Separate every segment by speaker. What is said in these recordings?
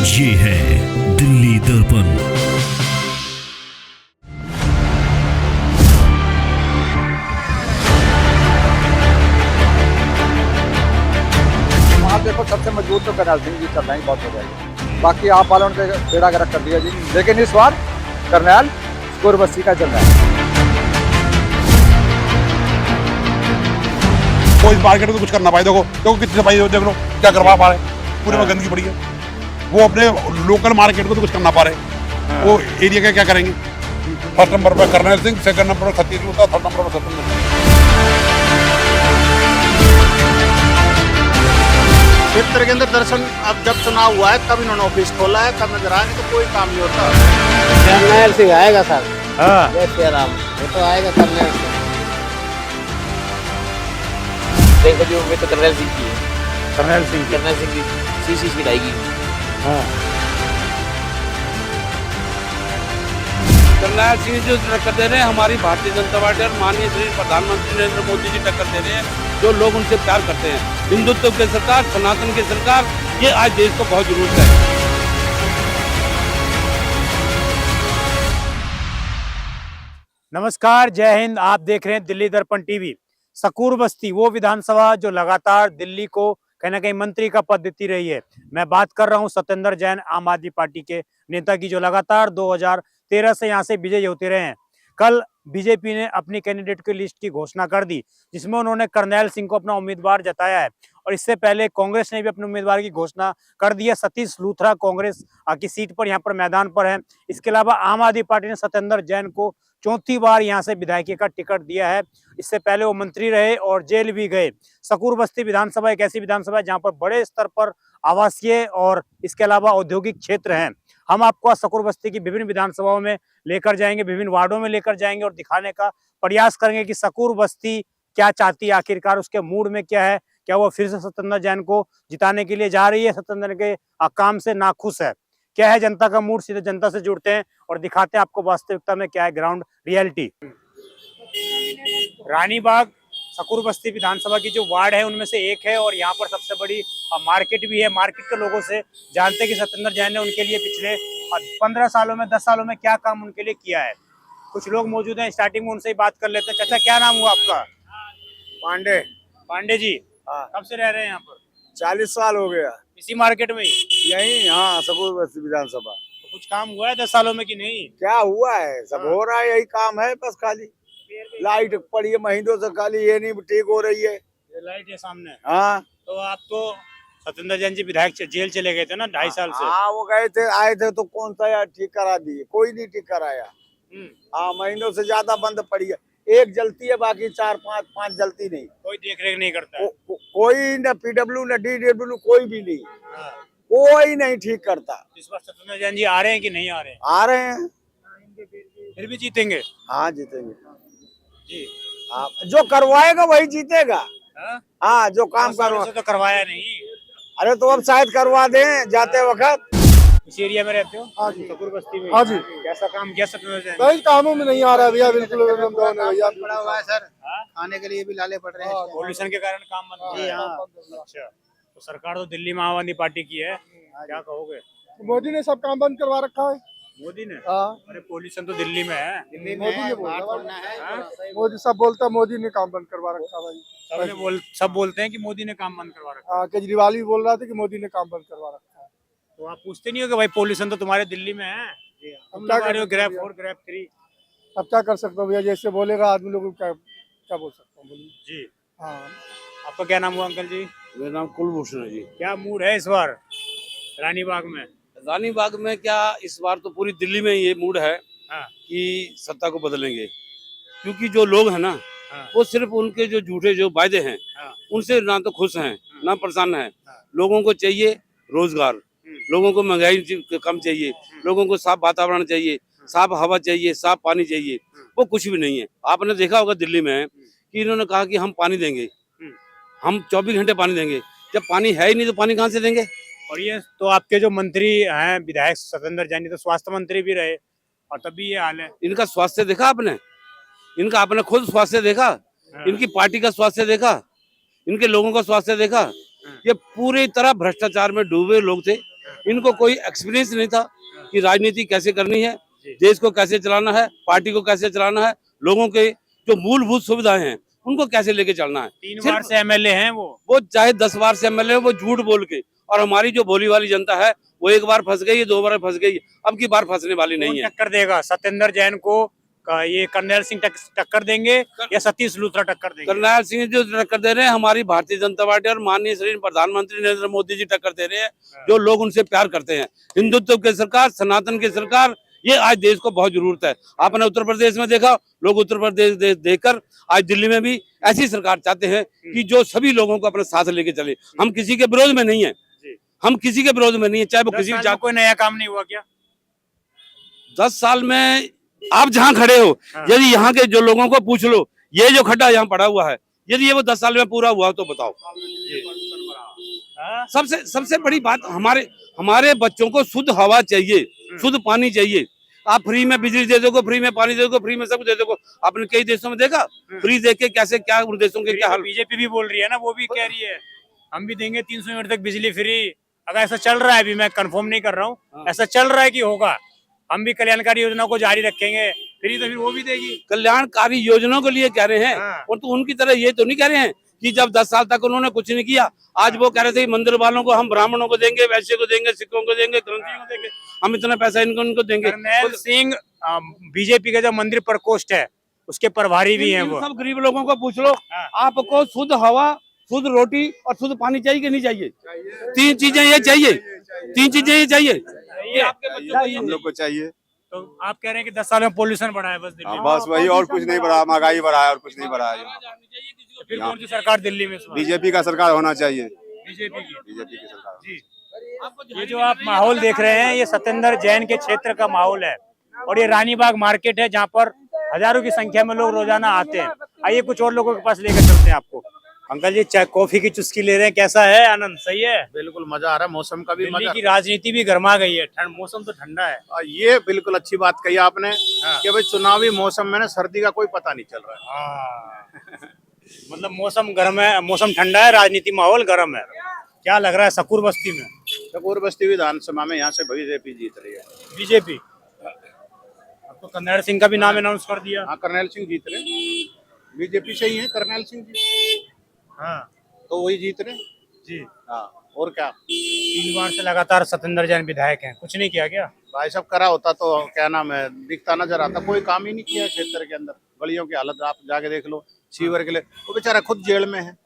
Speaker 1: ये है दिल्ली दर्पण।
Speaker 2: आप देखो सबसे मजबूत तो करनैल सिंह जी चल रहे हैं, बहुत हो जाएगी। बाकी आप वालों ने बेड़ा गर्क कर दिया जी, लेकिन इस बार करनैल स्कोर बस्ती का चल रहा है।
Speaker 3: कोई मार्केट में तो कुछ करना पाए। देखो कितनी सफाई देख लो क्या करवा पा रहे, पूरे में गंदगी पड़ी है। वो अपने लोकल मार्केट को तो कुछ करना पा रहे, वो एरिया का क्या करेंगे। फर्स्ट नंबर पर करनैल सिंह, सेकंड नंबर पर सतीश लूथा, थर्ड नंबर पर सत्येंद्र सिंह।
Speaker 4: क्षेत्र के अंदर दर्शन अब जब चुनाव हुआ है तब इन्होंने ऑफिस खोला है, तब नजर आया, नहीं तो कोई काम नहीं होता।
Speaker 5: करनैल सिंह आएगा सर। हाँ जय श्री राम, वो तो आएगा करनैल सिंह। देखो जो उम्मीद तो करनैल सिंह की है। करनैल सिंह की सीसी सीट आएगी। हाँ
Speaker 6: करनैल सिंह जो टक्कर दे रहे हैं, हमारी भारतीय जनता पार्टी और माननीय श्री प्रधानमंत्री नरेंद्र मोदी जी टक्कर दे रहे हैं। जो लोग उनसे प्यार करते हैं, हिंदुत्व की सरकार, सनातन की सरकार, ये आज देश को बहुत जरूरत है।
Speaker 7: नमस्कार, जय हिंद। आप देख रहे हैं दिल्ली दर्पण टीवी। सकूर बस्ती वो विधानसभा जो लगातार दिल्ली को कहीं ना कहीं मंत्री का पद देती रही है। मैं बात कर रहा हूं सत्येंद्र जैन, आम आदमी पार्टी के नेता की, जो लगातार 2013 से यहां से विजयी होते रहे हैं। कल बीजेपी ने अपनी कैंडिडेट की लिस्ट की घोषणा कर दी, जिसमें उन्होंने करनैल सिंह को अपना उम्मीदवार जताया है। और इससे पहले कांग्रेस ने भी अपने उम्मीदवार की घोषणा कर दी है। सतीश लूथरा कांग्रेस की सीट पर यहाँ पर मैदान पर है। इसके अलावा आम आदमी पार्टी ने सत्येंद्र जैन को चौथी बार यहाँ से विधायकी का टिकट दिया है। इससे पहले वो मंत्री रहे और जेल भी गए। सकूर बस्ती विधानसभा एक ऐसी विधानसभा है जहाँ पर बड़े स्तर पर आवासीय और इसके अलावा औद्योगिक क्षेत्र हैं। हम आपको सकूर बस्ती की विभिन्न विधानसभाओं में लेकर जाएंगे, विभिन्न वार्डों में लेकर जाएंगे और दिखाने का प्रयास करेंगे कि सकूर बस्ती क्या चाहती है, आखिरकार उसके मूड में क्या है। क्या वो फिर से सत्येंद्र जैन को जिताने के लिए जा रही है, सत्येंद्र के काम से नाखुश है, क्या है जनता का मूड। सीधे जनता से जुड़ते हैं और दिखाते हैं आपको वास्तविकता में क्या है, ग्राउंड रियलिटी। रानीबाग सकूर बस्ती विधानसभा की जो वार्ड है उनमें से एक है और यहाँ पर सबसे बड़ी मार्केट भी है। मार्केट के लोगों से जानते हैं कि सत्येंद्र जैन ने उनके लिए पिछले 15 सालों में 10 सालों में क्या काम उनके लिए किया है। कुछ लोग मौजूद हैं, स्टार्टिंग में उनसे ही बात कर लेते हैं। चाचा क्या नाम हुआ आपका? पांडे जी। कब से रह रहे हैं यहाँ पर?
Speaker 4: 40 साल हो गया
Speaker 7: इसी मार्केट में ही?
Speaker 4: यही। हाँ, सकूर बस्ती विधानसभा।
Speaker 7: तो कुछ काम हुआ है 10 सालों में कि नहीं?
Speaker 4: क्या हुआ है, सब हो रहा है, यही काम है बस। खाली लाइट पड़ी है महीनों से, खाली ये नहीं ठीक हो रही है।
Speaker 7: ये लाइट है सामने।
Speaker 4: हाँ
Speaker 7: तो आप तो सत्येंद्र जैन जी विधायक जेल चले गए थे ना 2.5 साल से।
Speaker 4: हाँ, वो गए थे, आए थे तो कौन सा यार ठीक करा दिए? कोई नहीं ठीक कराया। हाँ, महीनों से ज्यादा बंद पड़ी है। एक जलती है, बाकी 4-5 जलती नहीं।
Speaker 7: कोई देख रेख नहीं करता है।
Speaker 4: कोई न PW न DW, कोई भी नहीं।
Speaker 7: हाँ।
Speaker 4: कोई नहीं ठीक करता।
Speaker 7: इस बार सत्येंद्र जैन जी आ रहे हैं कि नहीं आ रहे हैं?
Speaker 4: आ रहे हैं।
Speaker 7: फिर भी जीतेंगे?
Speaker 4: हाँ जीतेंगे
Speaker 7: जी।
Speaker 4: हाँ, जो करवाएगा वही जीतेगा। हाँ, जो काम करवा
Speaker 7: तो करवाया नहीं।
Speaker 4: अरे तो अब शायद करवा दें जाते वक्त।
Speaker 7: इस एरिया में रहते हो?
Speaker 2: हाँ जी।
Speaker 7: सकूर बस्ती में?
Speaker 2: हाँ जी।
Speaker 7: कैसा काम किया सत्येंद्र जैन?
Speaker 2: कई कामों में नहीं आ रहा है भैया, बिल्कुल भैया।
Speaker 4: पड़ा हुआ है सर,
Speaker 7: हाँ?
Speaker 4: खाने के लिए भी लाले पड़ रहे हैं।
Speaker 7: पॉल्यूशन के कारण काम बंद
Speaker 4: जी
Speaker 7: है।
Speaker 4: हाँ।
Speaker 7: अच्छा, तो सरकार तो दिल्ली में आम आदमी पार्टी की है, क्या कहोगे?
Speaker 2: मोदी ने सब काम बंद करवा रखा है।
Speaker 7: मोदी ने?
Speaker 2: हाँ,
Speaker 7: अरे पॉल्यूशन तो दिल्ली में है।
Speaker 2: मोदी ने बोला।
Speaker 7: हाँ?
Speaker 2: मोदी सब बोलता है, मोदी ने काम बंद करवा रखा है भाई।
Speaker 7: सब बोलते हैं कि मोदी ने काम बंद करवा रखा है।
Speaker 2: हाँ, केजरीवाल भी बोल रहा था कि मोदी ने काम बंद करवा रखा है।
Speaker 7: तो आप पूछते नहीं हो कि भाई पॉल्यूशन तो तुम्हारे दिल्ली में है, तुम
Speaker 2: क्या
Speaker 7: लगा रहे हो
Speaker 2: कर
Speaker 7: ग्रैब
Speaker 2: सकते
Speaker 7: 4 ग्रैब 3?
Speaker 2: अब क्या कर सकता हूँ भैया, जैसे बोलेगा आदमी लोग, क्या क्या बोल सकता हूँ, बोलिए।
Speaker 7: जी।
Speaker 2: हाँ,
Speaker 7: आपका क्या नाम हुआ अंकल जी?
Speaker 6: मेरा नाम कुलभूषण है जी।
Speaker 7: क्या मूड है इस बार रानीबाग में?
Speaker 6: रानीबाग में क्या, इस बार तो पूरी दिल्ली में ये मूड है
Speaker 7: हाँ।
Speaker 6: कि सत्ता को बदलेंगे, क्योंकि जो लोग हैं ना,
Speaker 7: हाँ।
Speaker 6: वो सिर्फ उनके जो झूठे जो वायदे हैं,
Speaker 7: हाँ।
Speaker 6: उनसे ना तो खुश हैं ना परेशान हैं। लोगों को चाहिए रोजगार, लोगों को महंगाई कम चाहिए, लोगों को साफ वातावरण चाहिए, साफ हवा चाहिए, साफ पानी चाहिए। वो कुछ भी नहीं है। आपने देखा होगा दिल्ली में कि इन्होंने कहा कि हम पानी देंगे, हम 24 घंटे पानी देंगे। जब पानी है ही नहीं तो पानी कहाँ से देंगे?
Speaker 7: और ये तो आपके जो मंत्री हैं विधायक सत्येंद्र जैन, तो स्वास्थ्य मंत्री भी रहे और तभी ये हाल है।
Speaker 6: इनका स्वास्थ्य देखा आपने? इनका आपने खुद स्वास्थ्य देखा? इनकी पार्टी का स्वास्थ्य देखा? इनके लोगों का स्वास्थ्य देखा? ये पूरी तरह भ्रष्टाचार में डूबे लोग थे। इनको कोई एक्सपीरियंस नहीं था कि राजनीति कैसे करनी है, देश को कैसे चलाना है, पार्टी को कैसे चलाना है, लोगों के जो मूलभूत सुविधाएं हैं उनको कैसे लेके चलना है।
Speaker 7: 3 बार से एमएलए हैं
Speaker 6: वो चाहे 10 बार से एमएलए वो झूठ बोल के, और हमारी जो भोली वाली जनता है वो एक बार फंस गई है, 2 बार फंस गई है, अब की बार फंसने वाली नहीं है।
Speaker 7: टक्कर देगा सत्येंद्र जैन को? ये कर्नैल सिंह टक्कर देंगे या सतीश लूथरा टक्कर देंगे?
Speaker 6: करनाल सिंह जो टक्कर दे रहे हैं, हमारी भारतीय जनता पार्टी और माननीय श्री प्रधानमंत्री नरेंद्र मोदी जी टक्कर दे रहे हैं, जो लोग उनसे प्यार करते हैं। हिंदुत्व की सरकार, सनातन की सरकार, ये आज देश को बहुत जरूरत है। आपने उत्तर प्रदेश में देखा, लोग उत्तर प्रदेश देखकर आज दिल्ली में भी ऐसी सरकार चाहते हैं कि जो सभी लोगों को अपने साथ लेके चले। हम किसी के विरोध में नहीं है, हम किसी के विरोध में नहीं है, चाहे वो किसी
Speaker 7: का कोई नया काम नहीं हुआ क्या
Speaker 6: 10 साल में? आप जहाँ खड़े हो, यदि यहाँ के जो लोगों को पूछ लो, ये जो खड्डा यहाँ पड़ा हुआ है, यदि ये वो 10 साल में पूरा हुआ तो बताओ। सबसे बड़ी बात, हमारे बच्चों को शुद्ध हवा चाहिए, शुद्ध पानी चाहिए। आप फ्री में बिजली दे दोगे, फ्री में पानी दे दोगे, फ्री में सब दे दोगे। आपने कई देशों में देखा फ्री देख के कैसे क्या उन देशों के क्या हाल।
Speaker 7: बीजेपी भी बोल रही है ना, वो भी कह रही है हम भी देंगे 300 यूनिट तक बिजली फ्री। अगर ऐसा चल रहा है, अभी मैं कंफर्म नहीं कर रहा हूँ, ऐसा चल रहा है कि होगा, हम भी कल्याणकारी योजना को जारी रखेंगे, फ्री तो फिर वो भी देगी।
Speaker 6: कल्याणकारी योजनाओं के लिए कह रहे हैं, और तो उनकी तरह ये तो नहीं कह रहे हैं कि जब 10 साल तक उन्होंने कुछ नहीं किया, आज वो कह रहे थे मंदिर वालों को हम ब्राह्मणों को देंगे, वैश्य को देंगे, सिखों को देंगे, ग्रंथियों को देंगे, हम इतना पैसा इनको देंगे।
Speaker 7: कर्नैल सिंह बीजेपी का जो मंदिर प्रकोष्ठ है उसके प्रभारी भी हैं। वो
Speaker 6: सब गरीब लोगों को पूछ लो, आपको शुद्ध हवा, शुद्ध रोटी और शुद्ध पानी चाहिए कि नहीं चाहिए? 3 चीजें ये चाहिए, 3 चीजें ये चाहिए, ये आपके बच्चों को
Speaker 8: हम लोग को चाहिए।
Speaker 7: तो आप कह रहे हैं कि 10 साल में पोल्यूशन बढ़ा है बस दिल्ली में?
Speaker 8: बस वही, और कुछ नहीं बढ़ा, महंगाई बढ़ा है और कुछ नहीं बढ़ा है।
Speaker 7: तो फिर कौन सी सरकार दिल्ली में?
Speaker 8: बीजेपी का सरकार होना चाहिए,
Speaker 7: बीजेपी की
Speaker 8: सरकार।
Speaker 7: जी, ये जो आप माहौल देख रहे हैं, ये सत्येंद्र जैन के क्षेत्र का माहौल है, और ये रानीबाग मार्केट है जहाँ पर हजारों की संख्या में लोग रोजाना आते हैं। आइए कुछ और लोगों के पास लेकर चलते हैं आपको। अंकल जी, चाय कॉफी की चुस्की ले रहे हैं, कैसा है आनंद? सही है?
Speaker 9: बिल्कुल मजा आ रहा है, मौसम का भी
Speaker 7: दिल्ली
Speaker 9: मजा।
Speaker 7: की राजनीति भी गर्मा गई है, ठंड, मौसम तो ठंडा है।
Speaker 9: ये बिल्कुल अच्छी बात कही आपने कि भाई चुनावी मौसम में ना सर्दी का कोई पता नहीं चल रहा है।
Speaker 7: मतलब मौसम गर्म है, मौसम ठंडा है, राजनीति माहौल गर्म है। क्या लग रहा है सकूर बस्ती में?
Speaker 9: शकूर बस्ती विधानसभा में यहाँ से बीजेपी जीत रही है।
Speaker 7: बीजेपी? अब तो कर्नैल सिंह का भी नाम अनाउंस कर दिया।
Speaker 9: हाँ, कर्नैल सिंह जीत रहे, बीजेपी से ही है कर्नैल सिंह जी।
Speaker 7: हाँ,
Speaker 9: तो वही जीत रहे
Speaker 7: जी।
Speaker 9: हाँ, और क्या?
Speaker 7: 3 बार से लगातार सत्येंद्र जैन विधायक हैं, कुछ नहीं किया क्या?
Speaker 9: भाई साहब करा होता तो क्या नाम है, दिखता नजर आता। कोई काम ही नहीं किया क्षेत्र के अंदर। गलियों की हालत आप जाके देख लो, सीवर के लिए वो बेचारा खुद जेल में है।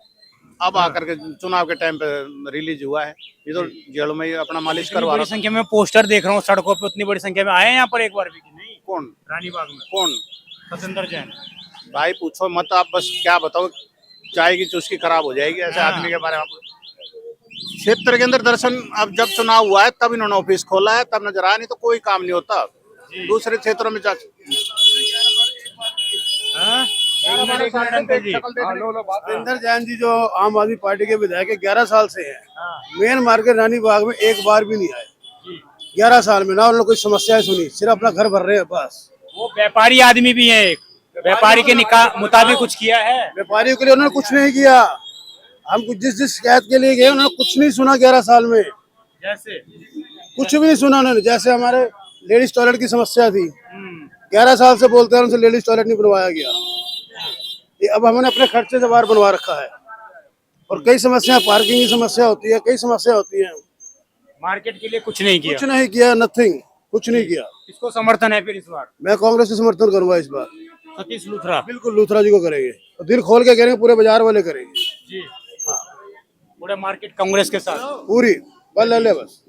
Speaker 9: अब आकर के चुनाव के टाइम पे रिलीज हुआ है, ये तो जेल में ही अपना मालिश करवा रहा।
Speaker 7: बड़ी संख्या में पोस्टर देख रहा हूँ सड़कों पे, उतनी बड़ी संख्या में आए हैं यहाँ पर एक बार भी? नहीं।
Speaker 9: कौन?
Speaker 7: रानीबाग में
Speaker 9: कौन?
Speaker 7: सत्येंद्र जैन।
Speaker 9: भाई पूछो मत, आप बस क्या बताओ, चाय की चुस्की खराब हो जाएगी ऐसे आदमी के बारे में। क्षेत्र के अंदर दर्शन, अब जब चुनाव हुआ है तब इन्होंने ऑफिस खोला है, तब नजर आया, नहीं तो कोई काम नहीं होता। दूसरे क्षेत्रों में
Speaker 10: सत्येंद्र जैन जी जो आम आदमी पार्टी के विधायक है 11 साल से हैं, मेन मार्केट रानीबाग में एक बार भी नहीं आए 11 साल में। ना उन्होंने कोई समस्याएं सुनी, सिर्फ अपना घर भर रहे हैं बस।
Speaker 7: वो व्यापारी आदमी भी है, एक व्यापारी के निकाह मुताबिक कुछ किया है?
Speaker 10: व्यापारियों के लिए उन्होंने कुछ नहीं किया। हम जिस शिकायत के लिए गए उन्होंने कुछ नहीं सुना 11 साल में,
Speaker 7: जैसे
Speaker 10: कुछ भी नहीं सुना उन्होंने। जैसे हमारे लेडीज टॉयलेट की समस्या थी, 11 साल से बोलते हैं उनसे लेडीज टॉयलेट नहीं बनवाया गया। ये अब हमने अपने खर्चे से बाहर बनवा रखा है। और कई समस्या, पार्किंग की समस्या होती है, कई समस्या होती है।
Speaker 7: मार्केट के लिए कुछ नहीं किया?
Speaker 10: कुछ नहीं किया, नथिंग, कुछ नहीं किया।
Speaker 7: किसको समर्थन है फिर इस बार?
Speaker 10: मैं कांग्रेस को समर्थन करूंगा इस बार।
Speaker 7: सतीश लूथरा?
Speaker 10: बिल्कुल लूथरा जी को करेंगे, और दिल खोल के करेंगे, पूरे बाजार वाले करेंगे
Speaker 7: जी। हाँ, पूरे मार्केट कांग्रेस के साथ
Speaker 10: पूरी बस ले बस।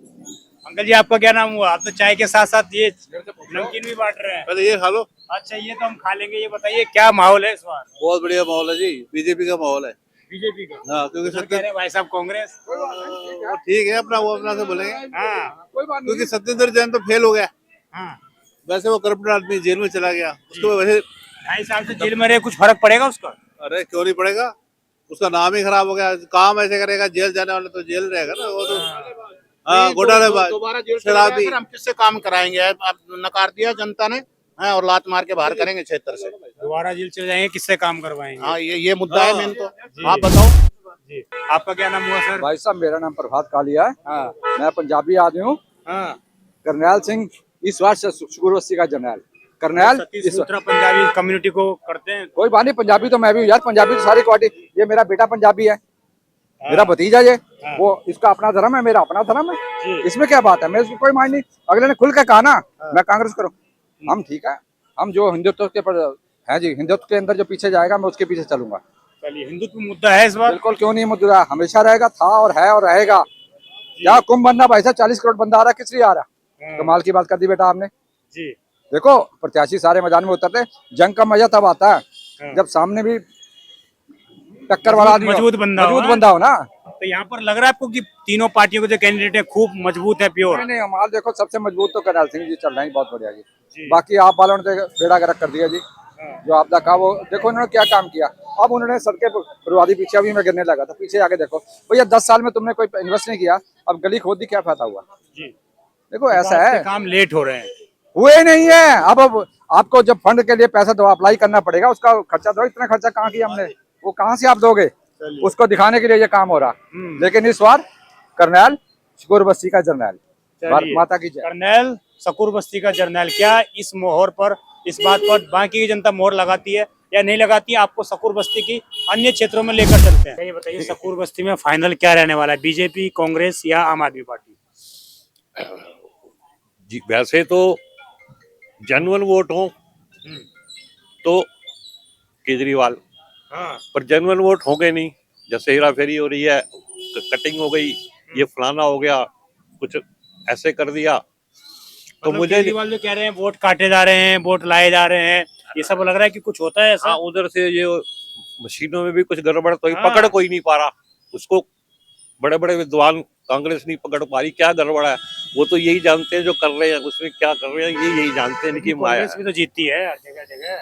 Speaker 7: अंकल जी, आपका क्या नाम हुआ? आप तो चाय के साथ साथ ये नमकीन भी बांट रहे हैं।
Speaker 10: ये खा लो।
Speaker 7: अच्छा, ये तो हम खा लेंगे। ये बताइए क्या माहौल है इस बार?
Speaker 10: बहुत बढ़िया माहौल है जी, बीजेपी का माहौल है।
Speaker 7: बीजेपी का?
Speaker 10: हाँ, क्योंकि
Speaker 7: कह रहे हैं भाई साहब कांग्रेस।
Speaker 10: ठीक है, अपना वो अपना से बोलेंगे।
Speaker 7: हाँ,
Speaker 10: क्योंकि सत्येंद्र जैन तो फेल हो गया।
Speaker 7: हाँ,
Speaker 10: वैसे वो करप्ट आदमी जेल में चला गया, उसको वैसे
Speaker 7: 2.5 साल से जेल में रहे, कुछ फर्क पड़ेगा उसका?
Speaker 10: अरे क्यों नहीं पड़ेगा, उसका नाम ही खराब हो गया। काम ऐसे करेगा, जेल जाने वाला तो जेल रहेगा ना वो तो। हाँ, घोटालेबाज,
Speaker 9: दोबारा जेल
Speaker 10: शराबी।
Speaker 9: हम किससे काम कराएंगे? अब नकार दिया जनता ने, हैं और लात मार के बाहर करेंगे क्षेत्र से।
Speaker 7: दोबारा जेल चले जाएंगे, किससे काम करवाएंगे?
Speaker 9: हाँ, ये मुद्दा है मेन तो। आप बताओ
Speaker 7: जी, आपका क्या नाम हुआ सर?
Speaker 2: भाई साहब मेरा नाम प्रभात कालिया है।
Speaker 7: हाँ
Speaker 2: मैं पंजाबी आदमी हूँ।
Speaker 7: हाँ।
Speaker 2: करनैल सिंह इस बार से सुकुरबस्ती का जर्नैल करनैल
Speaker 7: सतीश लूथरा पंजाबी कम्युनिटी को करते हैं।
Speaker 2: कोई बात नहीं, पंजाबी तो मैं भी हूँ यार, पंजाबी तो सारी क्वालिटी। ये मेरा बेटा पंजाबी है, मेरा भतीजा ये, वो इसका अपना धर्म है, मेरा अपना धर्म है, इसमें क्या बात है? मैं इसको कोई मान नहीं। अगले ने खुल के कहा ना मैं कांग्रेस करूँ, हम ठीक है, हम जो हिंदुत्व के पर है जी, हिंदुत्व के अंदर जो पीछे जाएगा मैं उसके पीछे चलूंगा।
Speaker 7: चलिए, हिंदुत्व मुद्दा है इस बार?
Speaker 2: बिल्कुल, क्यों नहीं मुद्दा, हमेशा रहेगा, था और है और रहेगा। क्या कुंभ बनना भाई साहब, 40 करोड़ बंदा आ रहा है, किस लिए आ रहा? कमाल की बात कर दी बेटा आपने
Speaker 7: जी।
Speaker 2: देखो, प्रत्याशी सारे मैदान में उतरते, जंग का मजा तब आता है जब सामने भी टक्कर वाला आदमी
Speaker 7: मजबूत बंदा
Speaker 2: हो ना।
Speaker 7: तो यहाँ पर लग रहा है आपको कि तीनों पार्टियों के जो कैंडिडेट है खूब मजबूत है, प्योर?
Speaker 2: नहीं, हमारे देखो सबसे मजबूत तो करनैल सिंह जी चल रहे हैं, बहुत बढ़िया जी। बाकी आप वालों ने बेड़ा गर्क कर दिया जी। जो आपदा का वो देखो उन्होंने क्या काम किया। अब उन्होंने सड़कें बर्बादी, पीछे अभी मैं गिरने लगा था, पीछे आके देखो भैया, 10 साल में तुमने कोई इन्वेस्ट नहीं किया, अब गली खोद दी, क्या फायदा हुआ? देखो ऐसा है,
Speaker 7: काम लेट हो रहे हैं,
Speaker 2: हुए नहीं है। अब आपको जब फंड के लिए पैसा दो, अप्लाई करना पड़ेगा, उसका खर्चा दो। इतना खर्चा कहाँ किया हमने, वो कहाँ से आप दोगे? उसको दिखाने के लिए ये काम हो रहा। लेकिन इस बार करनैल सुकुरबस्ती का जर्नैल, भारत माता की जय।
Speaker 7: करनैल सुकुरबस्ती का जर्नैल, क्या इस मोहर पर, इस बात पर बाकी की जनता मोहर लगाती है या नहीं लगाती है? आपको सुकुरबस्ती की अन्य क्षेत्रों में लेकर चलते हैं। ये बताइए, सुकुरबस्ती में फाइनल क्या रहने वाला है, बीजेपी, कांग्रेस या आम आदमी पार्टी?
Speaker 11: जी, वैसे तो जेन्युइन वोट हो तो केजरीवाल, पर जेन्युइन वोट होंगे नहीं। जैसे हेरा फेरी हो रही है, कटिंग हो गई, ये फलाना हो गया, कुछ ऐसे कर दिया, तो
Speaker 7: मतलब
Speaker 11: मुझे
Speaker 7: केजरीवाल जो कह रहे हैं वोट काटे जा रहे हैं, वोट लाए जा रहे हैं, ये सब लग रहा है कि कुछ होता है ऐसा?
Speaker 11: हाँ, उधर से ये मशीनों में भी कुछ गड़बड़, तो पकड़ कोई नहीं पा रहा उसको। बड़े बड़े विद्वान कांग्रेस नहीं पकड़ पा रही, क्या गड़बड़ है? वो तो यही जानते हैं जो कर रहे हैं, उसमें क्या कर रहे हैं ये यही जानते हैं। इनकी माया
Speaker 7: कांग्रेस भी तो जीतती है जगह जगह,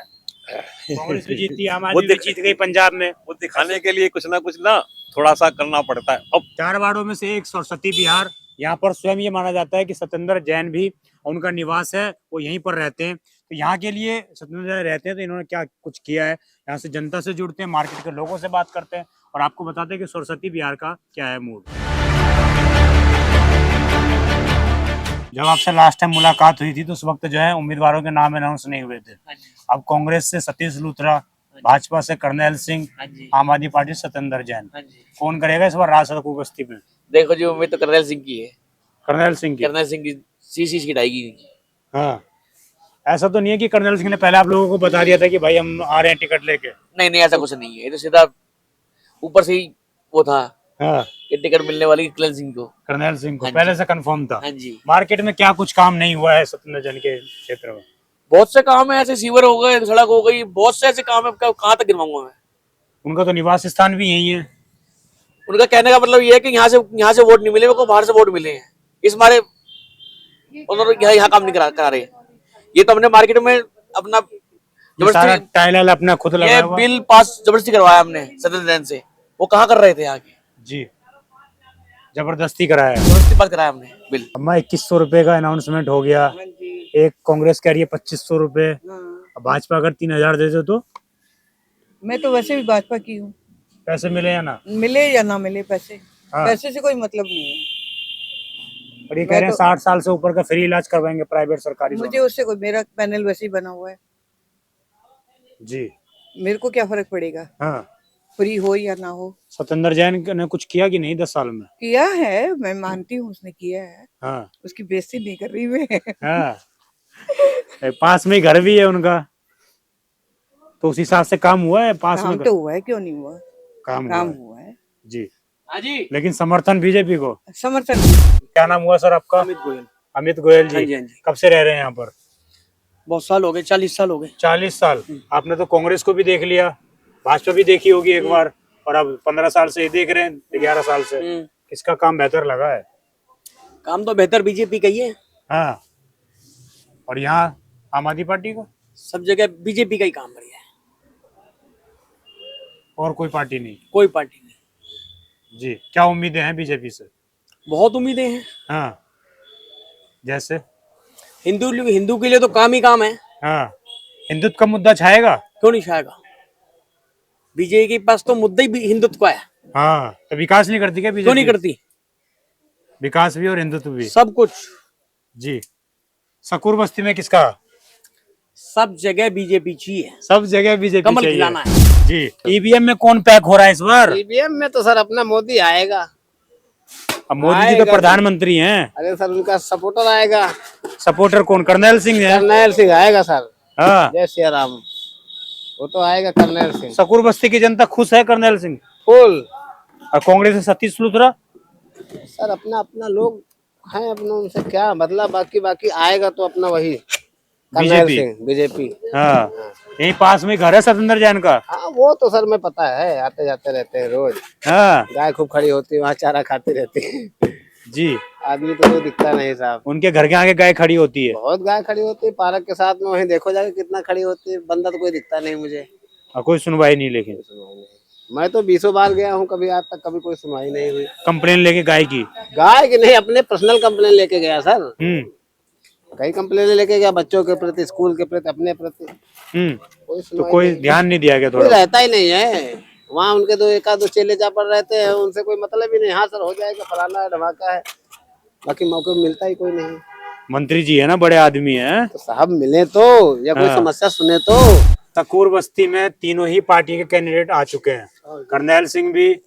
Speaker 7: कांग्रेस भी जीतती है, आम आदमी भी जीत गई पंजाब में।
Speaker 11: वो दिखाने के लिए कुछ ना थोड़ा सा करना पड़ता है। अब
Speaker 7: 4 वार्डों में से एक सरस्वती विहार, यहाँ पर स्वयं ये माना जाता है कि सत्येंद्र जैन भी उनका निवास है, वो यहीं पर रहते हैं। तो यहाँ के लिए सत्येंद्र जैन रहते हैं, तो इन्होंने क्या कुछ किया है, यहाँ से जनता से जुड़ते हैं, मार्केट के लोगों से बात करते हैं और आपको बताते हैं कि सरस्वती विहार का क्या है मूड। जब आपसे लास्ट टाइम मुलाकात हुई थी तो उस वक्त जो है उम्मीदवारों के नाम अनाउंस नहीं हुए थे। अब कांग्रेस से सतीश लूथरा, भाजपा से करनैल सिंह, आम आदमी पार्टी से सत्येंद्र जैन, कौन करेगा इस बार राज सुकुरबस्ती में?
Speaker 5: देखो जी, उम्मीद तो करनैल सिंह की है।
Speaker 7: करनैल सिंह की
Speaker 5: सीसी छिड़ाएगी।
Speaker 7: हाँ, ऐसा तो नहीं है कि करनैल सिंह ने पहले आप लोगों को बता दिया था कि भाई हम आ रहे हैं टिकट लेके?
Speaker 5: नहीं, ऐसा कुछ नहीं है, ये तो सीधा ऊपर से ही वो था।
Speaker 7: हाँ,
Speaker 5: कि टिकट मिलने वाली करनैल सिंह को
Speaker 7: पहले से कंफर्म था।
Speaker 5: हाँ जी।
Speaker 7: मार्केट में क्या कुछ काम नहीं हुआ है सत्येंद्र जैन के क्षेत्र में?
Speaker 5: बहुत से काम है ऐसे, सीवर हो गए, सड़क हो गई, बहुत से ऐसे काम है, कहाँ तक गिनवाऊंगा मैं?
Speaker 7: उनका तो निवास स्थान भी यही है।
Speaker 5: उनका कहने का मतलब ये है कि यहाँ से वोट नहीं मिले, मेरे को बाहर से वोट मिले हैं, इस मारे उन्होंने यहाँ काम नहीं करा रहे। ये तो हमने मार्केट में अपना जबरदस्ती
Speaker 7: टाइल अपना खुद लगाया हुआ,
Speaker 5: बिल पास जबरदस्ती करवाया हमने सत्येंद्र जैन से। वो कहाँ कर रहे थे आगे? जी,
Speaker 7: जबरदस्ती कराया,
Speaker 5: जबरदस्ती बात कराया हमने बिल।
Speaker 7: अम्मा 2100 रुपए का अनाउंसमेंट हो गया, एक कांग्रेस कह रही है 2500 रुपए, भाजपा अगर 3000 दे दो तो?
Speaker 12: मैं तो वैसे भी भाजपा की हूँ।
Speaker 7: पैसे मिले या ना
Speaker 12: मिले पैसे, पैसे से कोई मतलब नहीं है।
Speaker 7: और ये कह रहे हैं 60 साल से ऊपर का फ्री इलाज करवाएंगे प्राइवेट सरकारी।
Speaker 12: मुझे उससे कोई, मेरा पैनल वैसे ही बना हुआ है
Speaker 7: जी, मेरे
Speaker 12: को क्या फर्क पड़ेगा?
Speaker 7: हाँ,
Speaker 12: फ्री हो या ना हो।
Speaker 7: सत्येंद्र जैन ने कुछ किया कि नहीं 10 साल में?
Speaker 12: किया है, मैं मानती हूँ उसने किया है।
Speaker 7: हाँ,
Speaker 12: उसकी बेइज्जती नहीं कर रही मैं।
Speaker 7: हाँ, पास में घर भी है उनका, तो उस हिसाब से काम हुआ है। पास में
Speaker 12: तो हुआ है, क्यों नहीं हुआ? काम हुआ है
Speaker 7: जी। लेकिन समर्थन बीजेपी को,
Speaker 12: समर्थन।
Speaker 7: क्या नाम हुआ सर आपका? अमित गोयल जी। कब से रह रहे हैं यहाँ पर?
Speaker 12: बहुत साल हो गए, 40 साल हो गए।
Speaker 7: 40 साल। आपने तो कांग्रेस को भी देख लिया, भाजपा भी देखी होगी एक बार, और अब 15 साल से देख रहे हैं, 11 साल से। किसका काम बेहतर लगा है?
Speaker 12: काम तो बेहतर बीजेपी का ही है।
Speaker 7: हाँ, और यहाँ आम आदमी पार्टी को?
Speaker 12: सब जगह बीजेपी का ही काम बढ़िया है,
Speaker 7: और कोई पार्टी नहीं?
Speaker 12: कोई पार्टी नहीं
Speaker 7: जी। क्या उम्मीदें हैं बीजेपी से?
Speaker 12: बहुत उम्मीदें हैं।
Speaker 7: हाँ, जैसे
Speaker 12: हिंदू के लिए तो काम ही काम है।
Speaker 7: हाँ, हिंदुत्व का मुद्दा छाएगा।
Speaker 5: क्यों नहीं छाएगा? बीजेपी के पास तो मुद्दा ही भी हिंदुत्व का है।
Speaker 7: हाँ, तो विकास नहीं करती क्या बीजेपी?
Speaker 5: क्यों नहीं करती?
Speaker 7: विकास भी और हिंदुत्व भी,
Speaker 5: सब कुछ।
Speaker 7: जी। सकूर बस्ती में किसका?
Speaker 5: सब जगह बीजेपी चाहिए,
Speaker 7: सब जगह बीजेपी
Speaker 5: कमल
Speaker 7: चाहिए।
Speaker 5: खिलाना है।
Speaker 7: जी। ईवीएम में कौन पैक हो रहा है इस बार?
Speaker 13: ईवीएम में तो सर अपना मोदी आएगा।
Speaker 7: अब मोदी जी तो प्रधानमंत्री हैं।
Speaker 13: अरे सर उनका सपोर्टर आएगा।
Speaker 7: सपोर्टर कौन? कर्नल सिंह है।
Speaker 13: कर्नल सिंह आएगा सर।
Speaker 7: हाँ,
Speaker 13: जय श्री राम, वो तो आएगा कर्नल सिंह।
Speaker 7: सकूर बस्ती की जनता खुश है कर्नल सिंह।
Speaker 13: फुल।
Speaker 7: और कांग्रेस से सतीश लूथरा?
Speaker 13: सर अपना अपना लोग हैं, अपना उनसे क्या मतलब, बाकी आएगा तो अपना वही
Speaker 7: बीजेपी।
Speaker 13: बीजेपी।
Speaker 7: हाँ, यही पास में घर है सतेंद्र जैन का।
Speaker 13: हाँ वो तो सर मैं पता है, आते जाते रहते हैं रोज।
Speaker 7: हाँ,
Speaker 13: गाय खूब खड़ी होती है वहाँ, चारा खाती रहती है।
Speaker 7: जी।
Speaker 13: आदमी तो कोई दिखता नहीं साहब।
Speaker 7: उनके घर के आगे गाय खड़ी होती है।
Speaker 13: बहुत गाय खड़ी होती है पार्क के साथ में, वहीं देखो जाके कितना खड़ी होती है। बंदा तो कोई दिखता नहीं मुझे।
Speaker 7: और कोई सुनवाई नहीं, लेकिन
Speaker 13: मैं तो 20 बार गया हूँ, कभी आज तक कभी कोई सुनवाई नहीं हुई।
Speaker 7: कंप्लेन लेके गाय की?
Speaker 13: गाय की नहीं, अपने पर्सनल कंप्लेन लेके गया सर। कई कंप्लेन लेके गया, बच्चों के प्रति, स्कूल के प्रति, अपने प्रति।
Speaker 7: तो कोई ध्यान नहीं दिया गया?
Speaker 13: कोई
Speaker 7: थोड़ा
Speaker 13: रहता ही नहीं है वहाँ। उनके दो एक आध चेले चापड़ रहते हैं, उनसे कोई मतलब ही नहीं। हाँ सर हो जाएगा, फलाना है, धमाका है, बाकी मौके मिलता ही कोई नहीं।
Speaker 7: मंत्री जी है ना, बड़े आदमी हैं।
Speaker 13: तो साहब मिले तो, या कोई समस्या सुने तो।
Speaker 7: सकूर बस्ती में तीनों ही पार्टी के कैंडिडेट आ चुके हैं। कर्नल सिंह भी,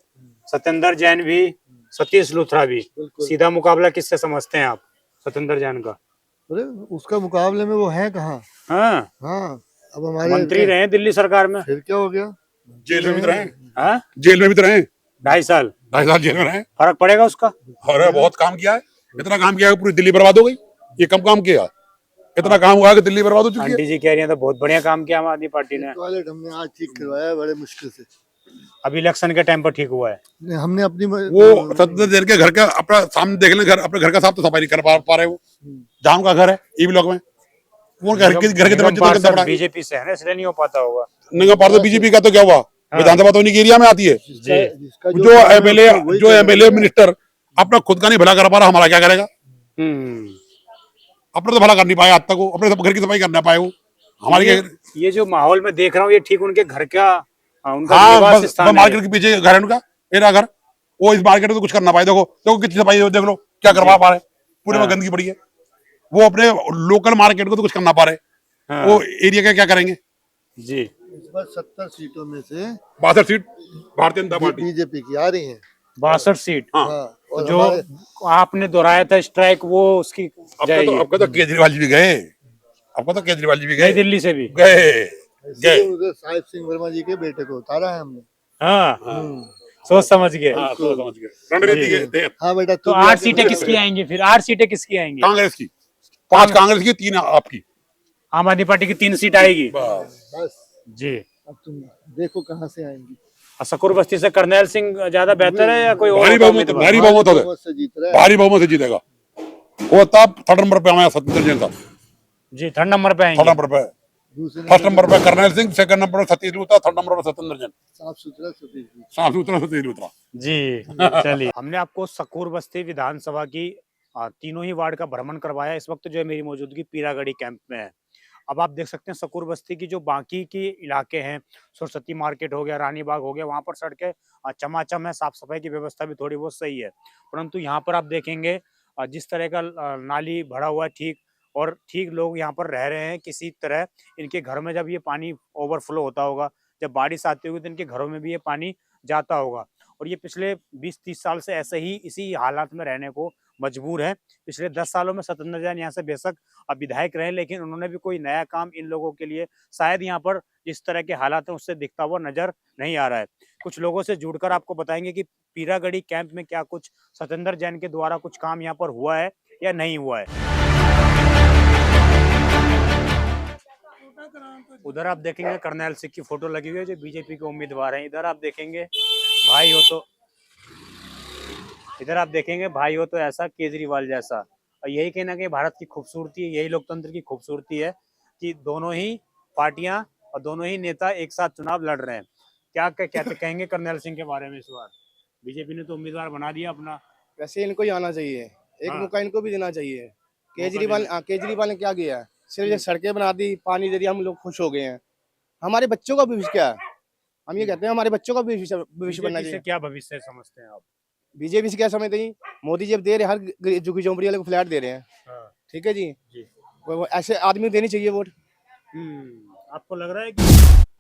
Speaker 7: सतेंद्र जैन भी, सतीश लूथरा भी। सीधा मुकाबला किससे समझते हैं आप? सतेंद्र जैन का?
Speaker 10: अरे उसका मुकाबले में वो है कहाँ?
Speaker 7: हाँ,
Speaker 10: हाँ, अब हमारे
Speaker 7: मंत्री रहे दिल्ली सरकार में।
Speaker 10: फिर क्या हो गया?
Speaker 3: जेल में भी तो रहे।
Speaker 7: हाँ,
Speaker 3: जेल में भी तो रहे।
Speaker 7: 2.5 साल।
Speaker 3: 2.5 साल जेल में रहे।
Speaker 7: फर्क पड़ेगा उसका?
Speaker 3: अरे बहुत काम किया है, इतना काम किया है पूरी दिल्ली बर्बाद हो गई। ये कम काम किया, इतना काम हुआ कि दिल्ली बर्बाद हो चुकी है।
Speaker 7: आंटी जी कह रही है तो बहुत बढ़िया काम किया आम आदमी पार्टी ने।
Speaker 10: टॉयलेट हमने आज ठीक करवाया बड़े मुश्किल से।
Speaker 7: अभी इलेक्शन के टाइम पर ठीक हुआ है।
Speaker 10: हमने अपनी
Speaker 3: वो सत्तर देर के घर का अपना सामने देख लें, घर अपने घर का साफ तो सफाई नहीं कर पा रहे वो। जहाँ उनका घर है ई ब्लॉक में, वो घर के दरवाजे तो
Speaker 7: बीजेपी से है ना, इसलिए नहीं हो पाता होगा।
Speaker 3: नहीं हो पाता। बीजेपी का तो क्या हुआ, विधानसभा तो उनके एरिया में आती है। जो एमएलए मिनिस्टर अपना खुद का नहीं भला कर पा रहा, हमारा क्या करेगा? अपना तो भला कर नहीं पाया आज तक, वो अपने घर की सफाई कर ना पाए वो। हमारी
Speaker 7: ये जो माहौल में देख रहा हूँ, ये ठीक उनके घर का, उनका
Speaker 3: हाँ,
Speaker 7: निवास स्थान है।
Speaker 3: मार्केट के पीछे घर है उनका, मेरा घर। वो इस मार्केट में तो कुछ कर ना पाए। देखो कितनी सफाई, देख लो क्या करवा पा रहे, पूरे में गंदगी पड़ी है। वो अपने लोकल मार्केट को तो कुछ कर ना पा रहे, वो एरिया का क्या करेंगे?
Speaker 7: जी।
Speaker 10: इस बार 70 सीटों में से
Speaker 3: 62 seat Bharatiya Janata party
Speaker 10: BJP की आ रही है।
Speaker 7: 62 सीट।
Speaker 3: हाँ।
Speaker 10: और
Speaker 7: जो आपने दोहराया था स्ट्राइक, वो उसकी जाएगी।
Speaker 3: अब तो केजरीवाल जी भी गए, अब तो केजरीवाल जी भी गए,
Speaker 7: दिल्ली से भी
Speaker 3: गए।
Speaker 10: उधर साहिब सिंह वर्मा जी के बेटे को उतारा है हमने।
Speaker 7: हाँ, सोच समझ गए।
Speaker 10: हाँ बेटा।
Speaker 7: तो 8 सीटें किसकी आएंगी फिर? 8 सीटें किसकी आएंगी?
Speaker 3: कांग्रेस की 5 कांग्रेस की, 3 आपकी।
Speaker 7: आम आदमी पार्टी की 3 सीट आएगी
Speaker 10: बस
Speaker 7: जी।
Speaker 10: अब तुम देखो कहाँ से आएंगी।
Speaker 7: सकूर बस्ती से कर्नल सिंह ज्यादा बेहतर है या कोई और?
Speaker 3: भारी बहुमत
Speaker 10: से जीत रहा है।
Speaker 3: भारी बहुमत से जीतेगा वो। तब 3rd नंबर पे हमारा सत्येंद्र जैन साहब
Speaker 7: जी 3rd नंबर पे आएंगे।
Speaker 3: 3rd नंबर पे, 1st नंबर पे कर्नल सिंह, 2nd नंबर पे सतीश लूथरा, 3rd नंबर पे सत्येंद्र जैन।
Speaker 10: साफ सुथरा
Speaker 3: सतीश लूथरा
Speaker 7: जी। चलिए, हमने आपको सकूर बस्ती विधानसभा की तीनों ही वार्ड का भ्रमण करवाया। इस वक्त जो है मेरी मौजूदगी पीरागढ़ी कैंप में है। अब आप देख सकते हैं सकूर बस्ती की जो बाकी की इलाके हैं, सरस्वती मार्केट हो गया, रानी बाग हो गया, वहां पर सड़कें चमाचम है, साफ सफाई की व्यवस्था भी थोड़ी बहुत सही है। परंतु यहाँ पर आप देखेंगे जिस तरह का नाली भरा हुआ है, ठीक लोग यहाँ पर रह रहे हैं किसी तरह। इनके घर में जब ये पानी ओवरफ्लो होता होगा, जब बारिश आती होगी, तो इनके घरों में भी ये पानी जाता होगा। और ये पिछले 20-30 साल से ऐसे ही इसी हालात में रहने को मजबूर है। पिछले 10 सालों में सतेंद्र जैन यहाँ से बेशक विधायक रहे, लेकिन उन्होंने भी कोई नया काम इन लोगों के लिए शायद यहाँ पर जिस तरह के हालात हैं उससे दिखता हुआ नजर नहीं आ रहा है। कुछ लोगों से जुड़कर आपको बताएंगे कि पीरागढ़ी कैंप में क्या कुछ सतेंद्र जैन के द्वारा कुछ काम यहाँ पर हुआ है या नहीं हुआ है। उधर आप देखेंगे कर्नल सिंह की फोटो लगी हुई है, जो बीजेपी के उम्मीदवार हैं। इधर आप देखेंगे भाई हो तो ऐसा केजरीवाल जैसा। और यही कहना कि भारत की खूबसूरती है, यही लोकतंत्र की खूबसूरती है कि दोनों ही पार्टियां और दोनों ही नेता एक साथ चुनाव लड़ रहे हैं। क्या कहते कहेंगे कर्नल सिंह के बारे में? इस बार बीजेपी ने तो उम्मीदवार बना दिया अपना।
Speaker 13: वैसे इनको ही आना चाहिए, एक मौका इनको भी देना चाहिए। केजरीवाल ने क्या किया है?
Speaker 10: सिर्फ ये सड़कें बना दी, पानी दे दिया, हम लोग खुश हो गए हैं। हमारे बच्चों का भविष्य क्या है? हम ये कहते हैं हमारे बच्चों का भविष्य बनना
Speaker 7: बीजेपी से
Speaker 10: चाहिए।
Speaker 7: क्या भविष्य समझते हैं आप?
Speaker 10: बीजेपी से क्या समझते हैं? मोदी जी अब दे रहे हैं, हर झुग्गी झोंपड़ी वाले को फ्लैट दे रहे हैं। ठीक है जी, वो ऐसे आदमी देनी चाहिए वोट।
Speaker 7: आपको लग रहा है कि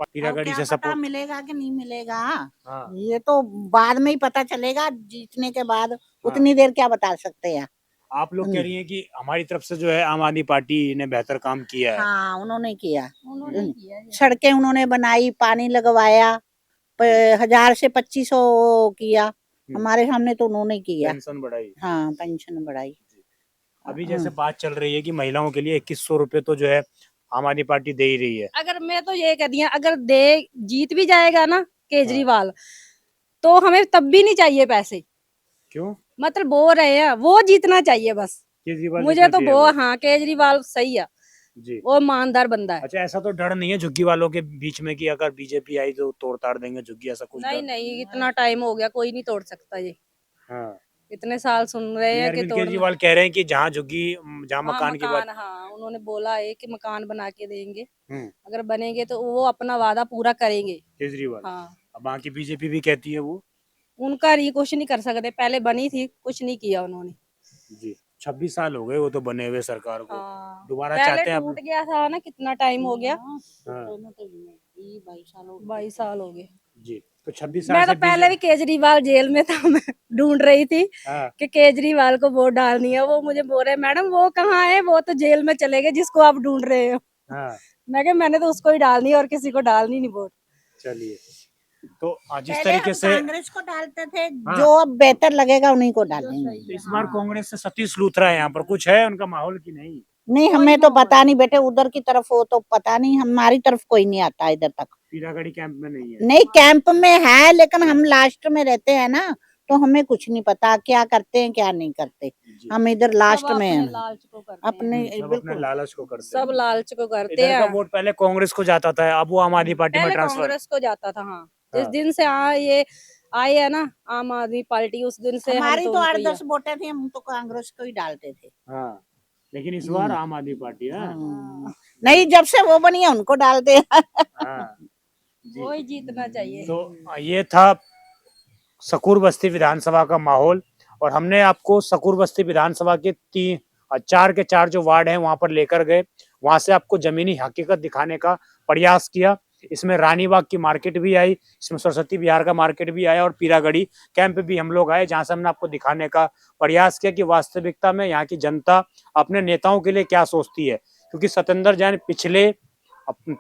Speaker 7: पीरागढ़ी से सपोर्ट
Speaker 12: मिलेगा कि नहीं मिलेगा?
Speaker 7: हाँ।
Speaker 12: ये तो बाद में ही पता चलेगा, जीतने के बाद उतनी देर क्या बता सकते हैं।
Speaker 7: आप लोग कह रही हैं कि हमारी तरफ से जो है आम आदमी पार्टी ने बेहतर काम किया है।
Speaker 12: हाँ, उन्होंने किया। सड़कें उन्होंने बनाई, पानी लगवाया, 1000 से 2500 किया। हमारे सामने तो उन्होंने किया।
Speaker 7: पेंशन बढ़ाई।
Speaker 12: हाँ, पेंशन बढ़ाई।
Speaker 7: अभी जैसे बात चल रही है कि महिलाओं के लिए 2100 रुपए तो जो है आम आदमी पार्टी दे ही रही है।
Speaker 14: अगर मैं तो ये कह दिया, अगर जीत भी जाएगा ना केजरीवाल, तो हमें तब भी नहीं चाहिए पैसे।
Speaker 7: क्यों?
Speaker 14: मतलब बोल रहे हैं, वो जीतना चाहिए बस।
Speaker 7: केजरीवाल
Speaker 14: मुझे तो वो, हाँ, केजरीवाल सही है
Speaker 7: जी,
Speaker 14: वो ईमानदार बंदा है।
Speaker 7: अच्छा, ऐसा तो डर नहीं है झुग्गी वालों के बीच में कि अगर बीजेपी आई तो तोड़ ताड़ देंगे झुग्गी, ऐसा कुछ?
Speaker 14: नहीं नहीं, इतना टाइम हो गया, कोई नहीं तोड़ सकता ये।
Speaker 7: हाँ,
Speaker 14: इतने साल सुन रहे हैं कि
Speaker 7: अरविंद केजरीवाल कह रहे हैं कि जहाँ झुग्गी, जहाँ मकान की बात।
Speaker 14: हाँ, उन्होंने बोला है कि मकान बना के देंगे, अगर बनेंगे तो वो अपना वादा पूरा करेंगे
Speaker 7: केजरीवाल।
Speaker 14: हाँ,
Speaker 7: अब बाकी बीजेपी भी कहती है वो
Speaker 14: उनका ही कुछ नहीं कर सकते, पहले बनी थी, कुछ नहीं किया उन्होंने
Speaker 7: जी। 26 साल हो गए वो तो बने हुए सरकार को।
Speaker 14: हाँ,
Speaker 7: दोबारा
Speaker 14: पहले
Speaker 7: चाहते हैं
Speaker 14: टूट गया था ना, कितना टाइम हो गया?
Speaker 7: हाँ।
Speaker 14: 22 साल हो गए
Speaker 7: जी, तो 26 साल
Speaker 14: मैं तो
Speaker 7: से
Speaker 14: पहले भी केजरीवाल जेल में था, मैं ढूंढ रही थी
Speaker 7: हाँ।
Speaker 14: कि केजरीवाल को वोट डालनी है। वो मुझे बोल रहे, मैडम वो कहाँ है, वो तो जेल में चले गए जिसको आप ढूंढ रहे हो।
Speaker 7: हाँ।
Speaker 14: मैं कहा मैंने तो उसको ही डालनी है और किसी को डालनी नहीं वोट।
Speaker 7: चलिए, तो जिस
Speaker 12: पहले
Speaker 7: तरीके
Speaker 12: हम
Speaker 7: से
Speaker 12: कांग्रेस को डालते थे,
Speaker 7: हाँ।
Speaker 12: जो अब बेहतर लगेगा उन्हीं को डालेंगे।
Speaker 7: तो इस बार कांग्रेस से सतीश लूथरा है यहाँ पर, कुछ है उनका माहौल की नहीं?
Speaker 12: नहीं, हमें तो पता नहीं बेटे, उधर की तरफ हो तो पता नहीं, हमारी तरफ कोई नहीं आता इधर तक।
Speaker 7: पीरागढ़ी कैंप में नहीं है?
Speaker 12: नहीं, कैंप में है, लेकिन हम लास्ट में रहते हैं ना, तो हमें कुछ नहीं पता क्या करते हैं क्या नहीं करते। हम इधर लास्ट में हैं, अपने
Speaker 7: सब
Speaker 12: बिल्कुल
Speaker 7: अपने लालच को करते
Speaker 14: सब लालच को करते
Speaker 7: इधर का
Speaker 14: हैं।
Speaker 7: वोट पहले कांग्रेस को जाता था, अब वो आम आदमी पार्टी में
Speaker 14: पहले
Speaker 7: ट्रांसफर।
Speaker 14: कांग्रेस को जाता था। हाँ, जिस
Speaker 7: हाँ।
Speaker 14: दिन से ये आए है ना आम आदमी पार्टी, उस दिन से
Speaker 12: हमारी
Speaker 14: हम
Speaker 12: तो
Speaker 14: उनको
Speaker 12: 8-10 वोटें थी, हम तो कांग्रेस को ही डालते थे।
Speaker 7: हाँ, लेकिन इस बार आम आदमी पार्टी है।
Speaker 12: नहीं, जब से वो बनी है उनको डालते हैं।
Speaker 7: हाँ,
Speaker 14: वो ही जीतना चाहिए।
Speaker 7: तो ये था सकूर बस्ती विधानसभा का माहौल, और हमने आपको सकूर बस्ती विधानसभा के 4 के 4 जो वार्ड हैं वहां पर लेकर गए, वहां से आपको जमीनी हकीकत दिखाने का प्रयास किया। इसमें रानीबाग की मार्केट भी आई, इसमें सरस्वती विहार का मार्केट भी आया, और पीरागढ़ी कैंप भी हम लोग आए, जहां से हमने आपको दिखाने का प्रयास किया कि वास्तविकता में यहाँ की जनता अपने नेताओं के लिए क्या सोचती है। क्योंकि सत्येंद्र जैन पिछले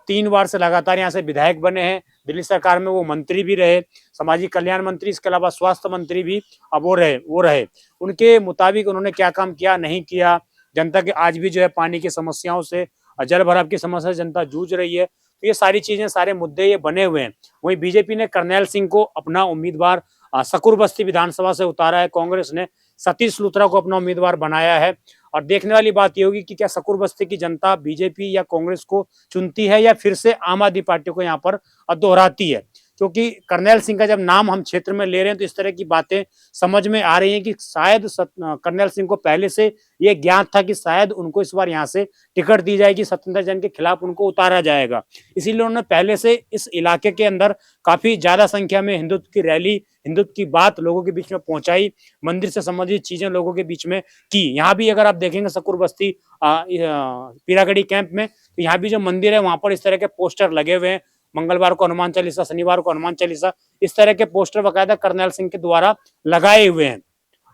Speaker 7: 3 बार से लगातार यहाँ से विधायक बने हैं, दिल्ली सरकार में वो मंत्री भी रहे, सामाजिक कल्याण मंत्री, इसके अलावा स्वास्थ्य मंत्री भी अब वो रहे। उनके मुताबिक उन्होंने क्या काम किया नहीं किया, जनता के आज भी जो है पानी की समस्याओं से, जल भराव की समस्या से जनता जूझ रही है, तो ये सारी चीजें, सारे मुद्दे ये बने हुए हैं। वहीं बीजेपी ने करनैल सिंह को अपना उम्मीदवार सकूर बस्ती विधानसभा से उतारा है, कांग्रेस ने सतीश लूथरा को अपना उम्मीदवार बनाया है। और देखने वाली बात ये होगी कि क्या सकूर बस्ती की जनता बीजेपी या कांग्रेस को चुनती है या फिर से आम आदमी पार्टी को यहाँ पर दोहराती है। क्योंकि करनैल सिंह का जब नाम हम क्षेत्र में ले रहे हैं तो इस तरह की बातें समझ में आ रही हैं कि शायद करनैल सिंह को पहले से ये ज्ञात था कि शायद उनको इस बार यहाँ से टिकट दी जाएगी, सत्येंद्र जैन के खिलाफ उनको उतारा जाएगा। इसीलिए उन्होंने पहले से इस इलाके के अंदर काफी ज्यादा संख्या में हिंदुत्व की रैली, हिंदुत्व की बात लोगों के बीच में पहुंचाई, मंदिर से संबंधित चीजें लोगों के बीच में की। यहाँ भी अगर आप देखेंगे सकूर बस्ती पीरागढ़ी कैंप में, तो यहाँ भी जो मंदिर है वहां पर इस तरह के पोस्टर लगे हुए हैं। मंगलवार को हनुमान चालीसा, शनिवार को हनुमान चालीसा, इस तरह के पोस्टर बकायदा करनैल सिंह के द्वारा लगाए हुए हैं।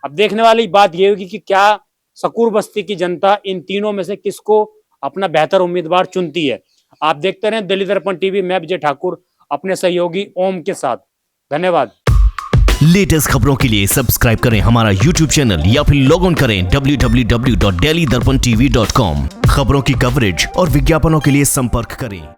Speaker 7: अब देखने वाली बात यह होगी कि क्या सकूर बस्ती की जनता इन तीनों में से किसको अपना बेहतर उम्मीदवार चुनती है। आप देखते रहें दिल्ली दर्पण टीवी, मैं विजय ठाकुर अपने सहयोगी ओम के साथ। धन्यवाद।
Speaker 1: लेटेस्ट खबरों के लिए सब्सक्राइब करें हमारा YouTube चैनल या फिर लॉग ऑन करें www.delhidarpantv.com। खबरों की कवरेज और विज्ञापनों के लिए संपर्क करें।